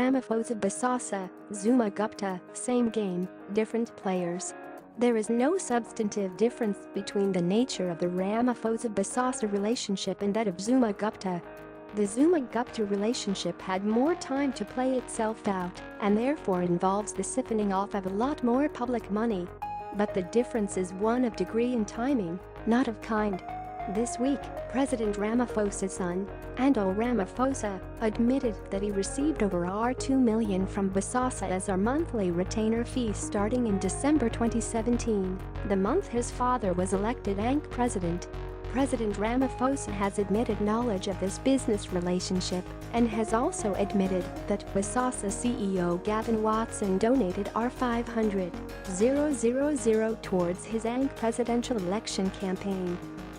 Ramaphosa-Bosasa, Zuma-Gupta, same game, different players. There is no substantive difference between the nature of the Ramaphosa-Bosasa relationship and that of Zuma-Gupta. The Zuma-Gupta relationship had more time to play itself out and therefore involves the siphoning off of a lot more public money. But the difference is one of degree and timing, not of kind. This week, President Ramaphosa's son, Andile Ramaphosa, admitted that he received over $2 million from Bosasa as our monthly retainer fee starting in December 2017, the month his father was elected ANC president. President Ramaphosa has admitted knowledge of this business relationship and has also admitted that Bosasa CEO Gavin Watson donated $500,000 towards his ANC presidential election campaign.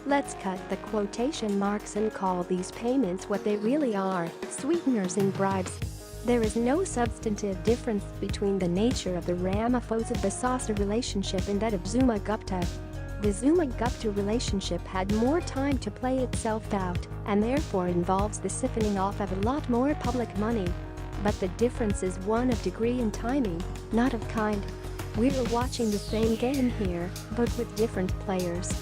Let's cut the quotation marks and call these payments what they really are, sweeteners and bribes. There is no substantive difference between the nature of the Ramaphosa-Bosasa relationship and that of Zuma-Gupta. The Zuma-Gupta relationship had more time to play itself out and therefore involves the siphoning off of a lot more public money. But the difference is one of degree and timing, not of kind. We're watching the same game here, but with different players.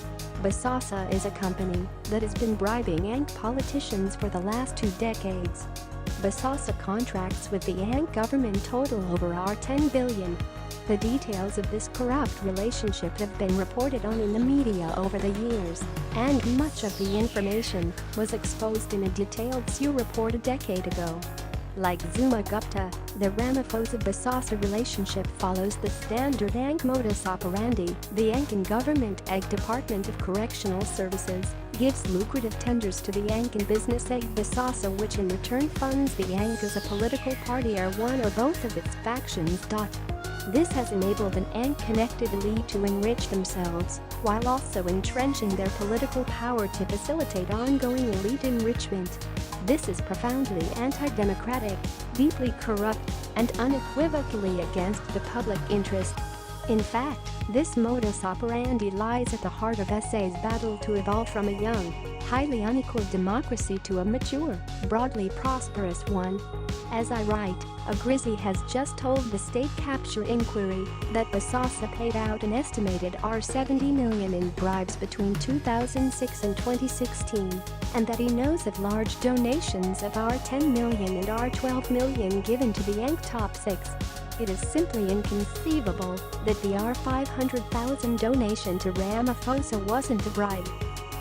Bosasa is a company that has been bribing ANC politicians for the last 2 decades. Bosasa contracts with the ANC government total over $10 billion. The details of this corrupt relationship have been reported on in the media over the years, and much of the information was exposed in a detailed SEW report a decade ago. Like Zuma-Gupta, the Ramaphosa-Bosasa relationship follows the standard ANC modus operandi. The ANC government Department of Correctional Services gives lucrative tenders to the ANC and business Bosasa, which in return funds the ANC as a political party or one or both of its factions. This has enabled an ANC-connected elite to enrich themselves, while also entrenching their political power to facilitate ongoing elite enrichment. This is profoundly anti-democratic, deeply corrupt, and unequivocally against the public interest. In fact, this modus operandi lies at the heart of SA's battle to evolve from a young, highly unequal democracy to a mature, broadly prosperous one. As I write, a Grizzly has just told the state capture inquiry that Bosasa paid out an estimated $70 million in bribes between 2006 and 2016, and that he knows of large donations of $10 million and $12 million given to the ANC top 6. It is simply inconceivable that the $500,000 donation to Ramaphosa wasn't a bribe.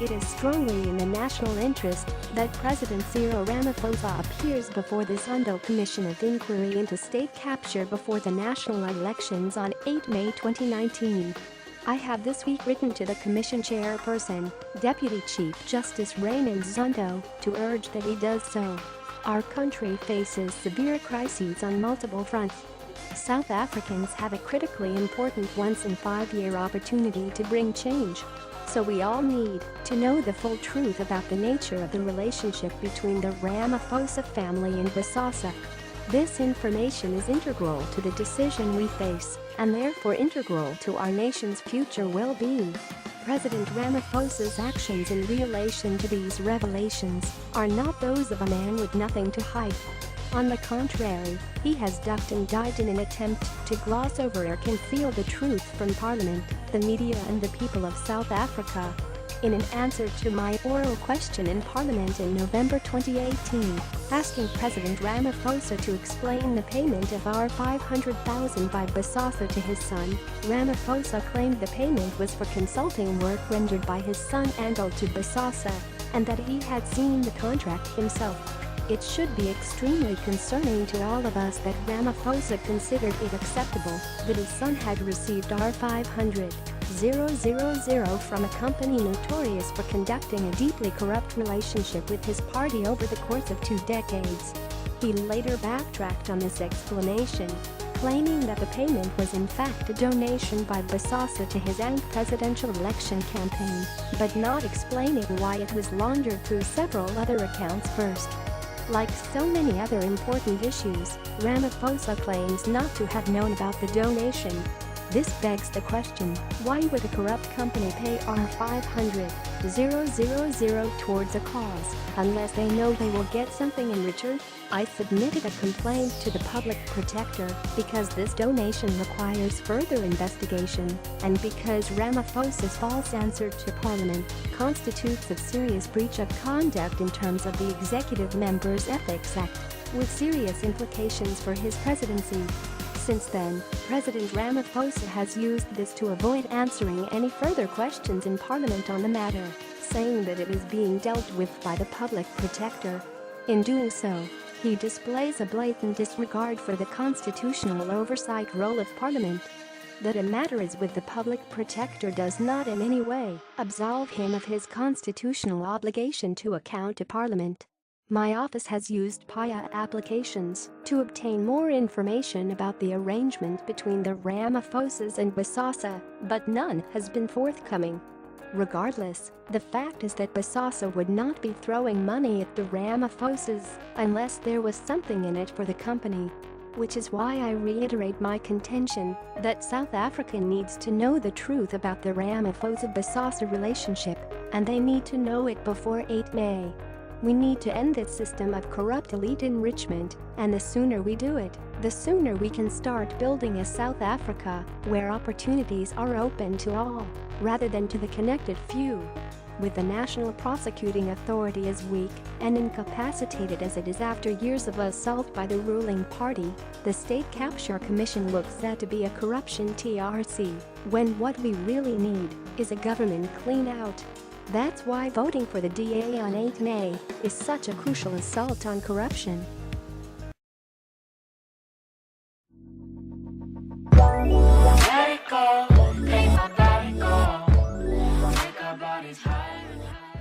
It is strongly in the national interest that President Cyril Ramaphosa appears before this Andile Commission of Inquiry into state capture before the national elections on 8 May 2019. I have this week written to the Commission Chairperson, Deputy Chief Justice Raymond Zondo, to urge that he does so. Our country faces severe crises on multiple fronts. South Africans have a critically important once-in-5-year opportunity to bring change. So we all need to know the full truth about the nature of the relationship between the Ramaphosa family and Bosasa. This information is integral to the decision we face, and therefore integral to our nation's future well-being. President Ramaphosa's actions in relation to these revelations are not those of a man with nothing to hide. On the contrary, he has ducked and dived in an attempt to gloss over or conceal the truth from Parliament, the media and the people of South Africa. In an answer to my oral question in Parliament in November 2018, asking President Ramaphosa to explain the payment of $500,000 by Bosasa to his son, Ramaphosa claimed the payment was for consulting work rendered by his son Andile to Bosasa, and that he had seen the contract himself. It should be extremely concerning to all of us that Ramaphosa considered it acceptable that his son had received $500,000 from a company notorious for conducting a deeply corrupt relationship with his party over the course of 2 decades. He later backtracked on this explanation, claiming that the payment was in fact a donation by Bosasa to his ANC presidential election campaign, but not explaining why it was laundered through several other accounts first. Like so many other important issues, Ramaphosa claims not to have known about the donation. This begs the question, why would a corrupt company pay R500,000 towards a cause unless they know they will get something in return? I submitted a complaint to the public protector because this donation requires further investigation and because Ramaphosa's false answer to Parliament constitutes a serious breach of conduct in terms of the Executive Members' Ethics Act, with serious implications for his presidency. Since then, President Ramaphosa has used this to avoid answering any further questions in Parliament on the matter, saying that it is being dealt with by the public protector. In doing so, he displays a blatant disregard for the constitutional oversight role of Parliament. That a matter is with the public protector does not in any way absolve him of his constitutional obligation to account to Parliament. My office has used PIA applications to obtain more information about the arrangement between the Ramaphosas and Bosasa, but none has been forthcoming. Regardless, the fact is that Bosasa would not be throwing money at the Ramaphosas unless there was something in it for the company. Which is why I reiterate my contention that South Africa needs to know the truth about the Ramaphosa-Bosasa relationship, and they need to know it before 8 May. We need to end this system of corrupt elite enrichment, and the sooner we do it, the sooner we can start building a South Africa where opportunities are open to all, rather than to the connected few. With the National Prosecuting Authority as weak and incapacitated as it is after years of assault by the ruling party, the State Capture Commission looks set to be a corruption TRC, when what we really need is a government clean-out. That's why voting for the DA on 8 May is such a crucial assault on corruption. Let it go, make my body go, make our bodies higher and higher.